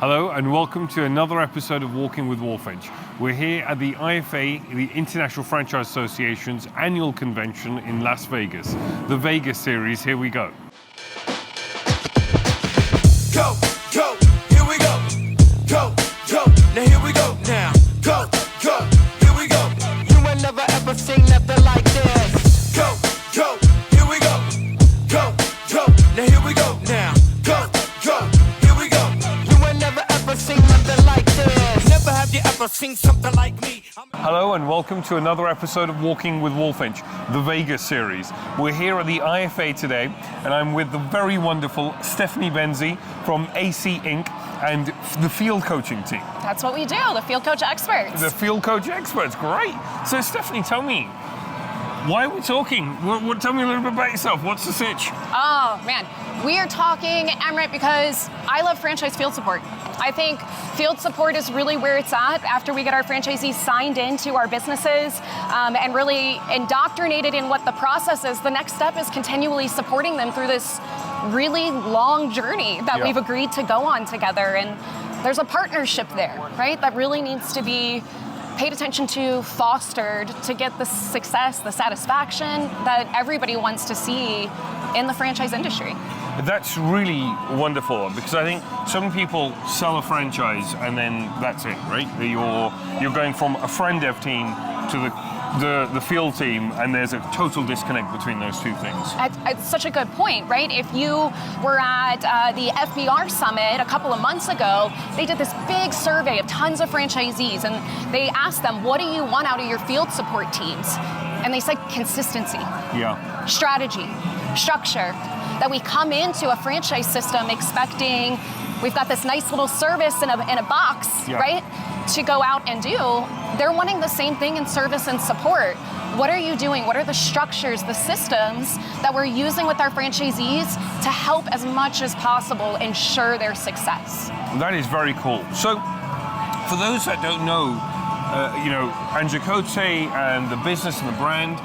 Hello and welcome to another episode of Walking with Walfinch. We're here at the IFA, the International Franchise Association's annual convention in Las Vegas. The Vegas series, here we go. Go, go, here we go. Go, go, now here we go. Now, go, go, here we go. You ain't never ever seen nothing like this. Go, go, here we go. Go, go, now here we go. Now, go, go, here we go. You ain't never ever seen nothing like this. Never have you ever seen something like me. Hello and welcome to another episode of Walking with Walfinch, the Vegas series. We're here at the IFA today and I'm with the very wonderful Stephanie Benze from AC Inc. and the field coaching team. That's what we do, the field coach experts. The field coach experts, great. So Stephanie, tell me, why are we talking? Tell me a little bit about yourself. What's the sitch? Oh man, we are talking, Emirates, because I love franchise field support. I think field support is really where it's at after we get our franchisees signed into our businesses and really indoctrinated in what the process is. The next step is continually supporting them through this really long journey that we've agreed to go on together. And there's a partnership there, right? That really needs to be paid attention to, fostered to get the success, the satisfaction that everybody wants to see in the franchise industry. That's really wonderful because I think some people sell a franchise and then that's it, right? You're going from a friend dev team to the field team, and there's a total disconnect between those two things. It's such a good point, right? If you were at the FBR Summit a couple of months ago, they did this big survey of tons of franchisees, and they asked them, what do you want out of your field support teams? And they said consistency, strategy, structure, that we come into a franchise system expecting we've got this nice little service in a box, right, to go out and do. They're wanting the same thing in service and support. What are you doing? What are the structures, the systems that we're using with our franchisees to help as much as possible ensure their success? That is very cool. So, for those that don't know, Anjacote and the business and the brand,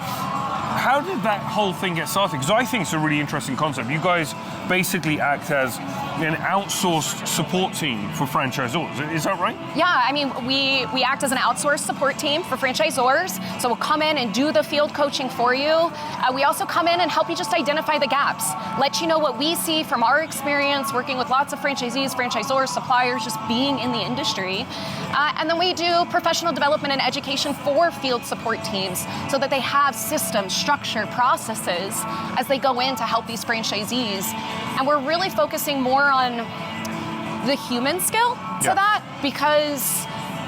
how did that whole thing get started? Because I think it's a really interesting concept. You guys basically act as an outsourced support team for franchisors. Is that right? Yeah, I mean, we act as an outsourced support team for franchisors. So we'll come in and do the field coaching for you. We also come in and help you just identify the gaps, let you know what we see from our experience working with lots of franchisees, franchisors, suppliers, just being in the industry. And then we do professional development and education for field support teams so that they have systems, structure, processes as they go in to help these franchisees. And we're really focusing more on the human skill to that because,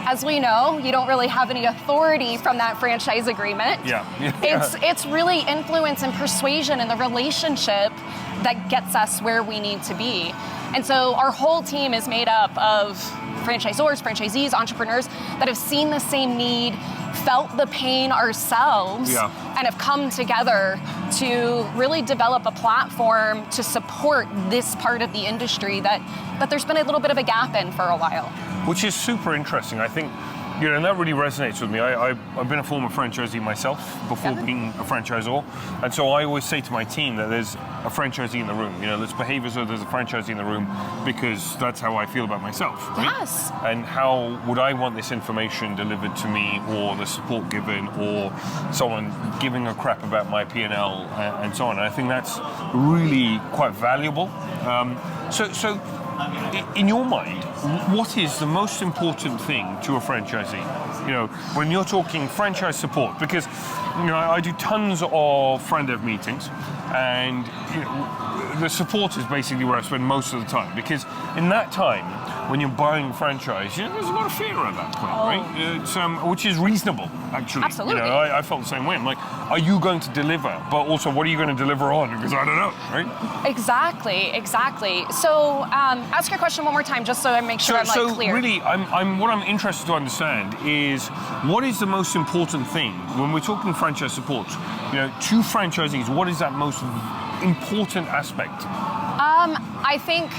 as we know, you don't really have any authority from that franchise agreement. It's really influence and persuasion and the relationship that gets us where we need to be. And so our whole team is made up of franchisors, franchisees, entrepreneurs that have seen the same need, felt the pain ourselves, and have come together to really develop a platform to support this part of the industry that there's been a little bit of a gap in for a while. Which is super interesting. I think, and that really resonates with me. I've been a former franchisee myself before being a franchisor. And so I always say to my team that there's a franchisee in the room. Let's behave as though there's a franchisee in the room because that's how I feel about myself. Right? Yes. And how would I want this information delivered to me, or the support given, or someone giving a crap about my P&L and so on. And I think that's really quite valuable. So in your mind, what is the most important thing to a franchisee? When you're talking franchise support, because I do tons of friend dev meetings, and the support is basically where I spend most of the time, because in that time, when you're buying a franchise, there's a lot of fear at that point, right? It's, which is reasonable, actually. Absolutely. I felt the same way. I'm like, are you going to deliver? But also, what are you going to deliver on? Because I don't know, right? Exactly. So, ask your question one more time, just so I make sure I'm clear. So really, what I'm interested to understand is what is the most important thing when we're talking franchise support? To franchisees, what is that most important aspect? I think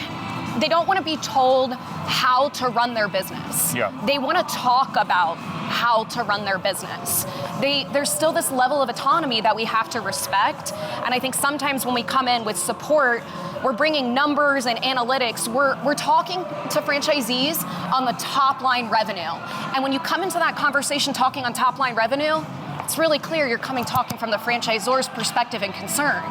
they don't want to be told how to run their business. They want to talk about how to run their business. There's still this level of autonomy that we have to respect. And I think sometimes when we come in with support, we're bringing numbers and analytics. We're talking to franchisees on the top line revenue. And when you come into that conversation talking on top line revenue, it's really clear you're talking from the franchisor's perspective and concern.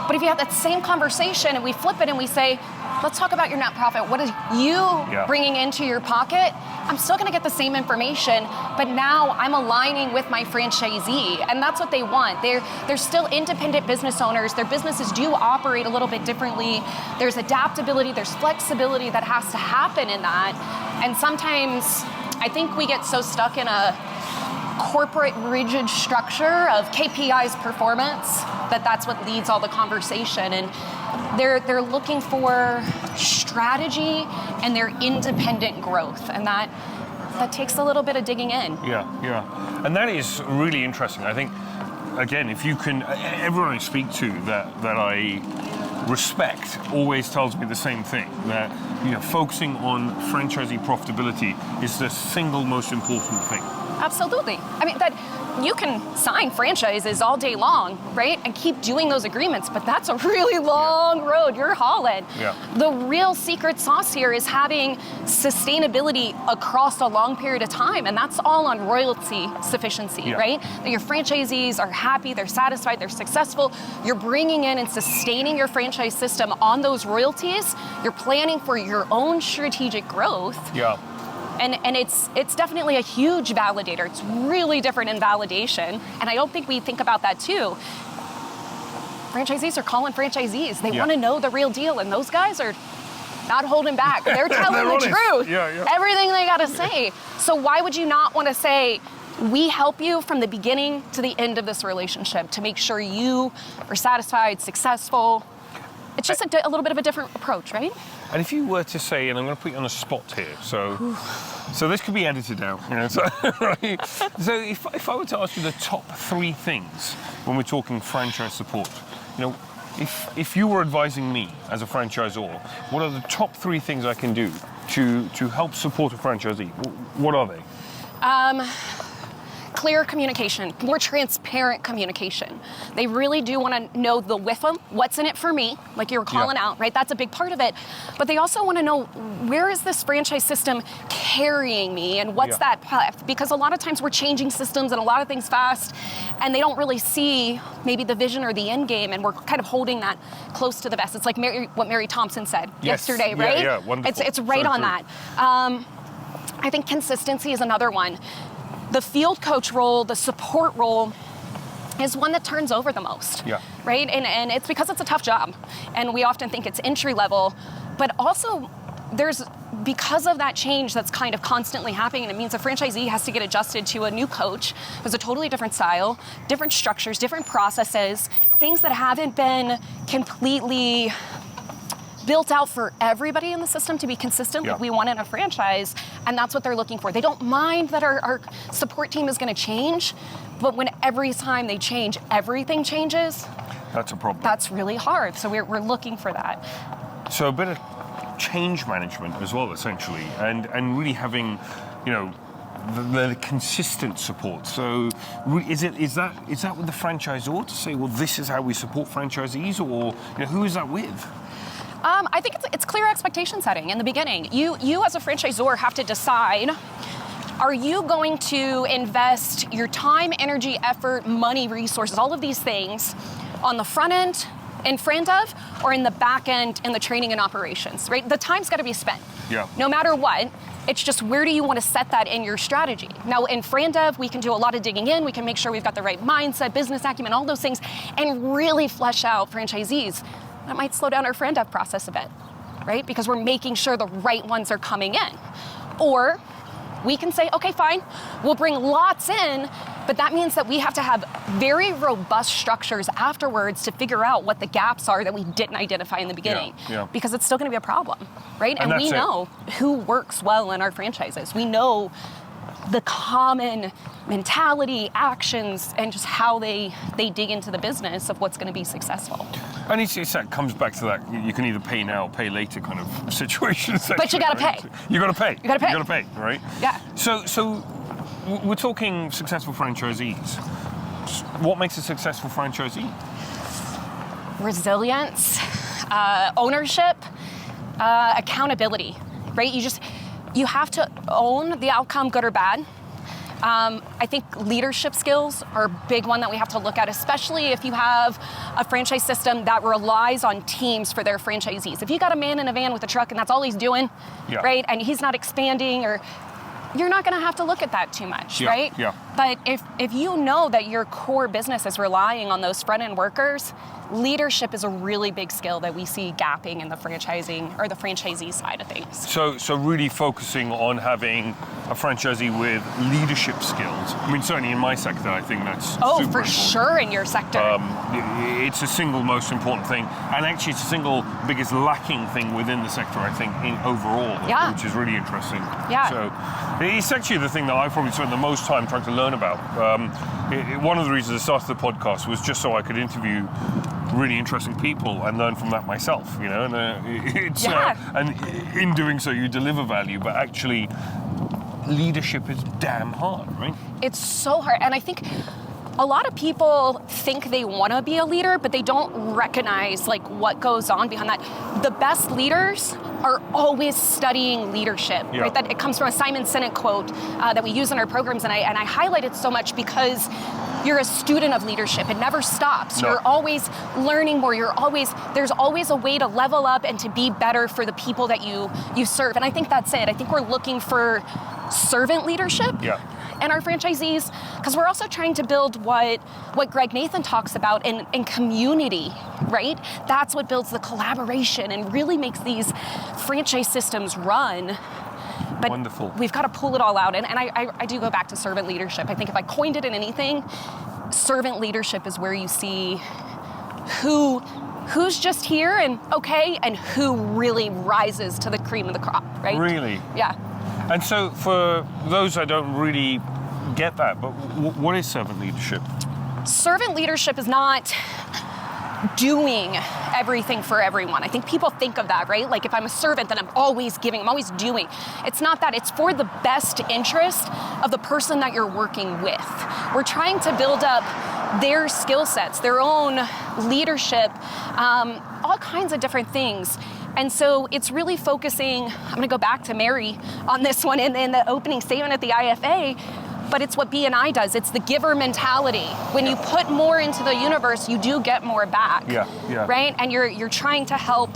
But if you have that same conversation and we flip it and we say, let's talk about your net profit. What are you bringing into your pocket? I'm still going to get the same information, but now I'm aligning with my franchisee, and that's what they want. They're still independent business owners. Their businesses do operate a little bit differently. There's adaptability, there's flexibility that has to happen in that. And sometimes I think we get so stuck in a corporate rigid structure of KPIs performance that's what leads all the conversation. And they're looking for strategy and their independent growth, and that takes a little bit of digging in. Yeah. And that is really interesting. I think, again, if you can, everyone I speak to that I respect always tells me the same thing, that focusing on franchisee profitability is the single most important thing. Absolutely. I mean, that you can sign franchises all day long, right? And keep doing those agreements, but that's a really long road you're hauling. Yeah. The real secret sauce here is having sustainability across a long period of time, and that's all on royalty sufficiency, right? That your franchisees are happy, they're satisfied, they're successful. You're bringing in and sustaining your franchise system on those royalties. You're planning for your own strategic growth. Yeah. And it's definitely a huge validator. It's really different in validation. And I don't think we think about that too. Franchisees are calling franchisees. They want to know the real deal. And those guys are not holding back. They're telling the truth. Everything they got to say. So why would you not want to say, we help you from the beginning to the end of this relationship to make sure you are satisfied, successful? It's just a little bit of a different approach, right? And if you were to say, and I'm going to put you on the spot here, so this could be edited out, so, right? So if I were to ask you the top 3 things when we're talking franchise support, if you were advising me as a franchisor, what are the top 3 things I can do to help support a franchisee? What are they? Clear communication, more transparent communication. They really do want to know the with them, what's in it for me, like you were calling out, right? That's a big part of it. But they also want to know, where is this franchise system carrying me, and what's that path? Because a lot of times we're changing systems and a lot of things fast, and they don't really see maybe the vision or the end game, and we're kind of holding that close to the vest. It's like what Mary Thompson said yesterday, right? Yeah, wonderful. It's right on that. I think consistency is another one. The field coach role, the support role, is one that turns over the most, right? And it's because it's a tough job, and we often think it's entry level, but also because of that change that's kind of constantly happening, and it means a franchisee has to get adjusted to a new coach who's a totally different style, different structures, different processes, things that haven't been completely built out for everybody in the system to be consistent like we want in a franchise, and that's what they're looking for. They don't mind that our support team is going to change, but when every time they change, everything changes, that's a problem. That's really hard, so we're looking for that. So a bit of change management as well, essentially, and really having, the consistent support. So is that with the franchisor to say, well, this is how we support franchisees, or who is that with? I think it's clear expectation setting in the beginning. You as a franchisor have to decide, are you going to invest your time, energy, effort, money, resources, all of these things on the front end, in front of, or in the back end, in the training and operations, right? The time's got to be spent. No matter what. It's just, where do you want to set that in your strategy? Now, in FranDev, we can do a lot of digging in. We can make sure we've got the right mindset, business acumen, all those things, and really flesh out franchisees. That might slow down our FranDev process a bit, right? Because we're making sure the right ones are coming in. Or we can say, okay, fine, we'll bring lots in, but that means that we have to have very robust structures afterwards to figure out what the gaps are that we didn't identify in the beginning. Because it's still going to be a problem, right? And we know who works well in our franchises. We know the common mentality, actions, and just how they dig into the business of what's going to be successful. And that comes back to that, you can either pay now or pay later kind of situation. But you got to pay. You got to pay. You got to pay. You got to pay, right? Yeah. So we're talking successful franchisees. What makes a successful franchisee? Resilience. ownership, accountability, right? You have to own the outcome, good or bad. I think leadership skills are a big one that we have to look at, especially if you have a franchise system that relies on teams for their franchisees. If you got a man in a van with a truck and that's all he's doing, right, and he's not expanding, or you're not going to have to look at that too much, right? Yeah. But if you know that your core business is relying on those front-end workers, leadership is a really big skill that we see gapping in the franchising or the franchisee side of things. So really focusing on having a franchisee with leadership skills. I mean, certainly in my sector, I think that's super for important. sure in your sector. It's the single most important thing, and actually it's the single biggest lacking thing within the sector, I think, overall, which is really interesting. Yeah. So it's actually the thing that I probably spent the most time trying to learn about. One of the reasons I started the podcast was just so I could interview really interesting people and learn from that myself, you know. And and in doing so, you deliver value, but actually, leadership is damn hard, right? It's so hard, and I think a lot of people think they want to be a leader, but they don't recognize like what goes on behind that. The best leaders are always studying leadership, right? That it comes from a Simon Sinek quote that we use in our programs, and I highlight it so much because you're a student of leadership. It never stops. No. You're always learning more. There's always a way to level up and to be better for the people that you serve. And I think that's it. I think we're looking for servant leadership. And our franchisees, because we're also trying to build what Greg Nathan talks about in community, right? That's what builds the collaboration and really makes these franchise systems run. But wonderful. We've got to pull it all out. And I do go back to servant leadership. I think if I coined it in anything, servant leadership is where you see who's just here and okay, and who really rises to the cream of the crop, right? Really? Yeah. And so for those that don't really get that, but what is servant leadership? Servant leadership is not doing everything for everyone. I think people think of that, right? Like if I'm a servant, then I'm always giving, I'm always doing. It's not that. It's for the best interest of the person that you're working with. We're trying to build up their skill sets, their own leadership, all kinds of different things. And so it's really focusing, I'm gonna go back to Mary on this one in the opening statement at the IFA, but it's what B&I does. It's the giver mentality. When you put more into the universe, you do get more back, right? And you're trying to help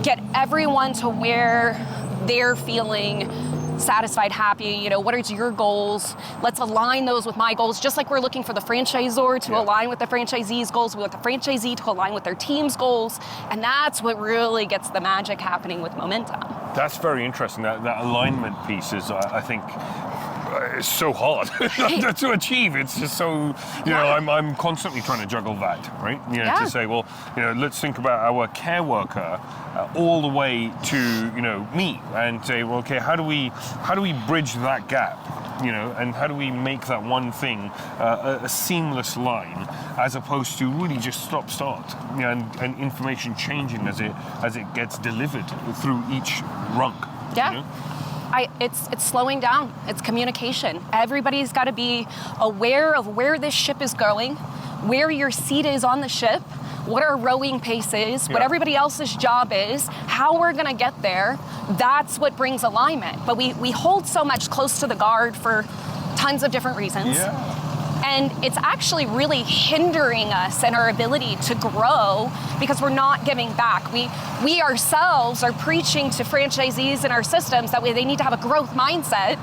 get everyone to where they're feeling satisfied, happy. You know, what are your goals? Let's align those with my goals. Just like we're looking for the franchisor to align with the franchisee's goals, we want the franchisee to align with their team's goals. And that's what really gets the magic happening with momentum. That's very interesting. That alignment piece is, I think, it's so hard to achieve. It's just so, you know, I'm constantly trying to juggle that, right? You know, to say, well, you know, let's think about our care worker all the way to, you know, me, and say, well, okay, how do we bridge that gap, you know, and how do we make that one thing a seamless line, as opposed to really just stop-start, you know, and information changing as it gets delivered through each rung. Yeah. You know? It's slowing down. It's communication. Everybody's got to be aware of where this ship is going, where your seat is on the ship, what our rowing pace is, what everybody else's job is, how we're going to get there. That's what brings alignment. But we hold so much close to the guard for tons of different reasons. And it's actually really hindering us in our ability to grow because we're not giving back. We ourselves are preaching to franchisees in our systems that they need to have a growth mindset.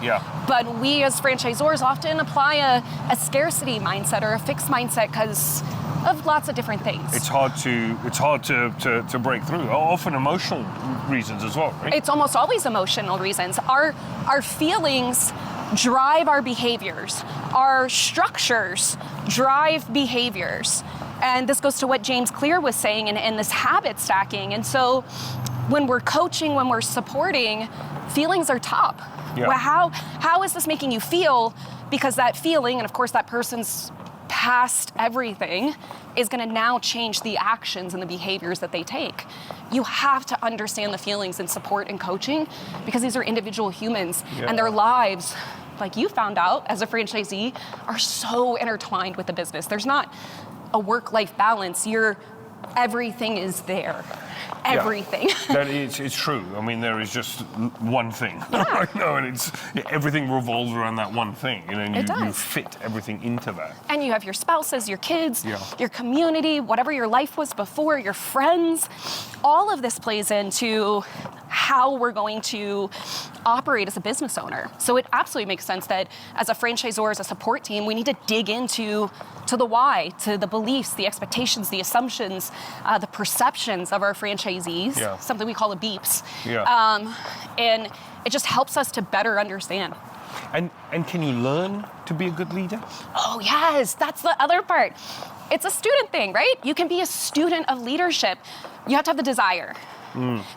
But we as franchisors often apply a scarcity mindset or a fixed mindset because of lots of different things. It's hard to break through. Often emotional reasons as well, right? It's almost always emotional reasons. Our feelings drive our behaviors. Our structures drive behaviors. And this goes to what James Clear was saying in this habit stacking. And so when we're coaching, when we're supporting, feelings are top. Well, how is this making you feel? Because that feeling, and of course that person's past everything, is going to now change the actions and the behaviors that they take. You have to understand the feelings in support and coaching because these are individual humans and their lives, like you found out as a franchisee, are so intertwined with the business. There's not a work-life balance. You're everything is there. Everything. Yeah. It's true. I mean, there is just one thing. Yeah. And everything revolves around that one thing. And you fit everything into that. And you have your spouses, your kids, Yeah. your community, whatever your life was before, your friends. All of this plays into how we're going to operate as a business owner. So it absolutely makes sense that as a franchisor, as a support team, we need to dig into the why, to the beliefs, the expectations, the assumptions, the perceptions of our franchisees, Yeah. something we call the beeps. Yeah. And it just helps us to better understand. And can you learn to be a good leader? Oh, yes, that's the other part. It's a student thing, right? You can be a student of leadership. You have to have the desire.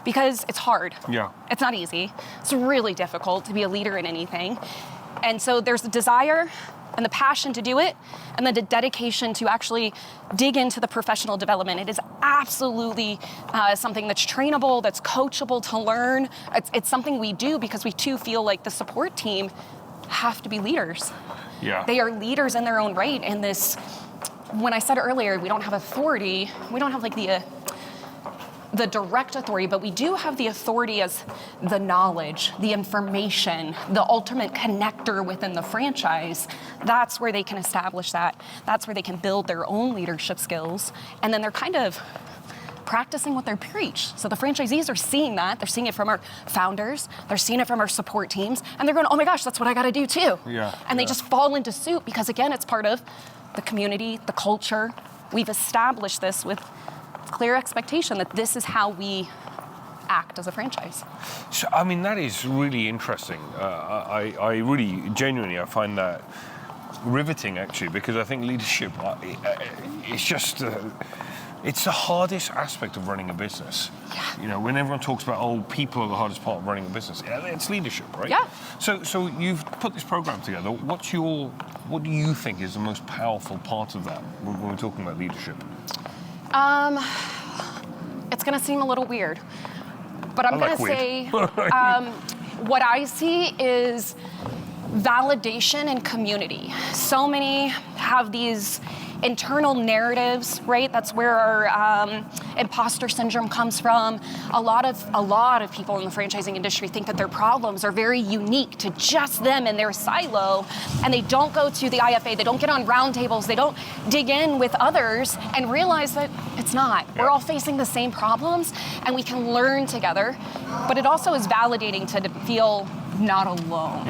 Because it's hard. Yeah. It's not easy. It's really difficult to be a leader in anything. And so there's the desire and the passion to do it, and then the dedication to actually dig into the professional development. It is absolutely something that's trainable, that's coachable to learn. It's something we do because we too feel like the support team have to be leaders. Yeah. They are leaders in their own right. And this, when I said earlier, we don't have authority, we don't have like the direct authority, but we do have the authority as the knowledge, the information, the ultimate connector within the franchise. That's where they can establish that. That's where they can build their own leadership skills. And then they're kind of practicing what they preach. So the franchisees are seeing that. They're seeing it from our founders. They're seeing it from our support teams. And they're going, oh my gosh, that's what I got to do too. Yeah, and they just fall into suit because, again, it's part of the community, the culture. We've established this with clear expectation that this is how we act as a franchise. So, I mean, that is really interesting. I really, genuinely, I find that riveting, actually, because I think leadership, it's just, it's the hardest aspect of running a business. Yeah. When everyone talks about, people are the hardest part of running a business, it's leadership, right? Yeah. So you've put this program together. What do you think is the most powerful part of that when we're talking about leadership? It's going to seem a little weird, but I'm going to say what I see is validation and community. So many have these internal narratives, right? That's where our imposter syndrome comes from. A lot of people in the franchising industry think that their problems are very unique to just them and their silo, and they don't go to the IFA, they don't get on roundtables, they don't dig in with others and realize that it's not. Yeah. We're all facing the same problems, and we can learn together, but it also is validating to feel not alone,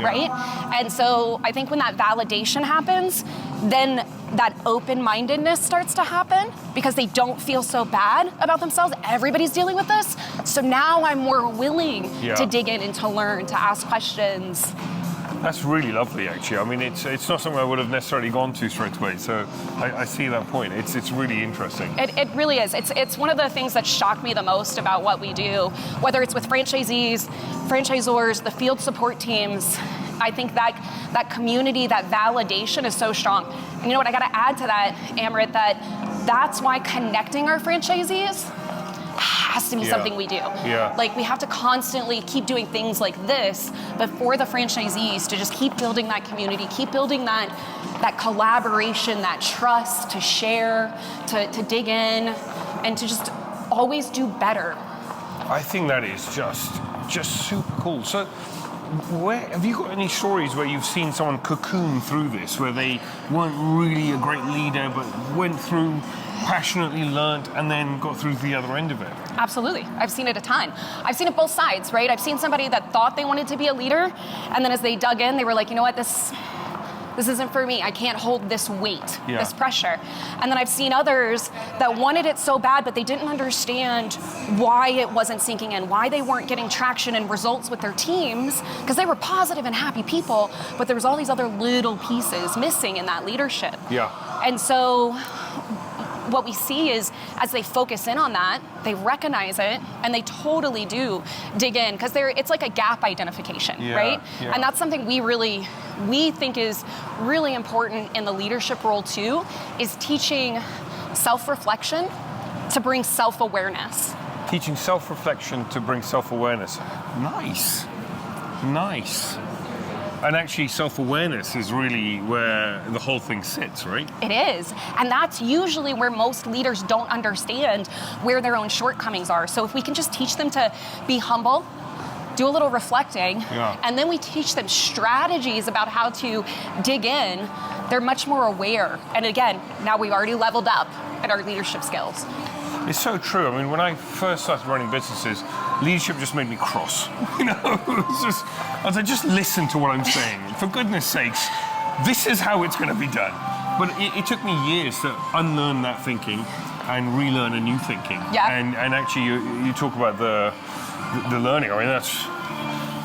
right? And so I think when that validation happens, then that open-mindedness starts to happen because they don't feel so bad about themselves. Everybody's dealing with this. So now I'm more willing to dig in and to learn, to ask questions. That's really lovely, actually. I mean, it's not something I would have necessarily gone to straight away. So I see that point. It's really interesting. It really is. It's one of the things that shocked me the most about what we do, whether it's with franchisees, franchisors, the field support teams. I think that community, that validation is so strong. And you know what, I got to add to that, Amrit, that's why connecting our franchisees has to be something we do. Yeah. Like, we have to constantly keep doing things like this, but for the franchisees to just keep building that community, keep building that collaboration, that trust, to share, to dig in, and to just always do better. I think that is just super cool. So, have you got any stories where you've seen someone cocoon through this, where they weren't really a great leader, but went through, passionately learned, and then got through the other end of it? Absolutely. I've seen it a ton. I've seen it both sides, right? I've seen somebody that thought they wanted to be a leader, and then as they dug in, they were like, you know what, this isn't for me. I can't hold this weight, this pressure. And then I've seen others that wanted it so bad, but they didn't understand why it wasn't sinking in, why they weren't getting traction and results with their teams, because they were positive and happy people, but there was all these other little pieces missing in that leadership. Yeah. And so what we see is, as they focus in on that, they recognize it, and they totally do dig in, because it's like a gap identification, right? Yeah. And that's something we think is really important in the leadership role too, is teaching self-reflection to bring self-awareness. Teaching self-reflection to bring self-awareness. Nice. And actually, self-awareness is really where the whole thing sits, right? It is. And that's usually where most leaders don't understand where their own shortcomings are. So if we can just teach them to be humble, do a little reflecting, and then we teach them strategies about how to dig in, they're much more aware. And again, now we've already leveled up in our leadership skills. It's so true. I mean, when I first started running businesses, leadership just made me cross. You know, I was like, just listen to what I'm saying. For goodness sakes, this is how it's going to be done. But it took me years to unlearn that thinking and relearn a new thinking. Yeah. And actually, you talk about the learning. I mean, that's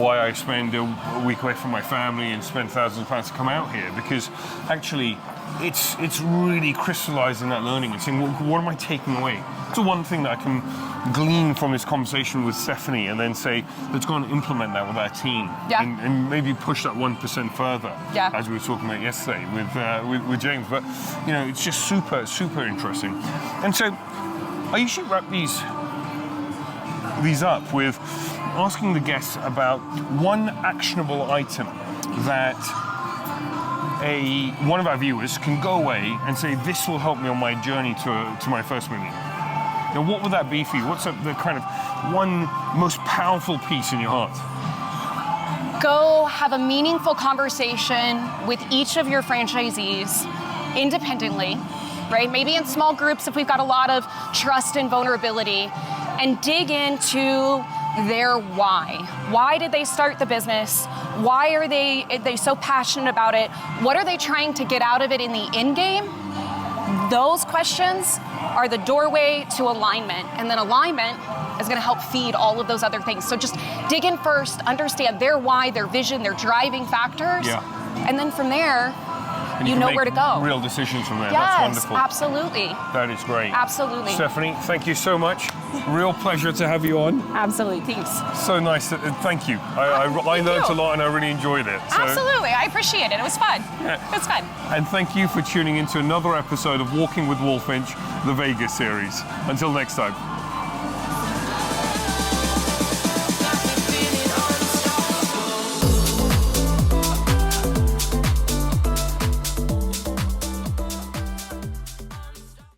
why I spend a week away from my family and spend thousands of pounds to come out here, because actually, it's really crystallizing that learning and saying, well, what am I taking away? It's the one thing that I can glean from this conversation with Stephanie and then say, let's go and implement that with our team. Yeah. And maybe push that 1% further, yeah. as we were talking about yesterday with James. But, you know, it's just super, super interesting. And so I usually wrap these up with asking the guests about one actionable item that one of our viewers can go away and say, this will help me on my journey to my first million. Now, what would that be for you? What's the kind of one most powerful piece in your heart? Go have a meaningful conversation with each of your franchisees independently, right? Maybe in small groups if we've got a lot of trust and vulnerability, and dig into their why. Why did they start the business? Why are they so passionate about it? What are they trying to get out of it in the end game? Those questions are the doorway to alignment, and then alignment is going to help feed all of those other things. So just dig in first, understand their why, their vision, their driving factors, and then from there, you know where to go. Real decisions from there. Yes, that's wonderful. Absolutely. That is great. Absolutely. Stephanie, thank you so much. Real pleasure to have you on. Absolutely. Thanks. So nice. Thank you. I learned a lot and I really enjoyed it. So. Absolutely. I appreciate it. It was fun. It was fun. And thank you for tuning into another episode of Walking with Walfinch, the Vegas series. Until next time.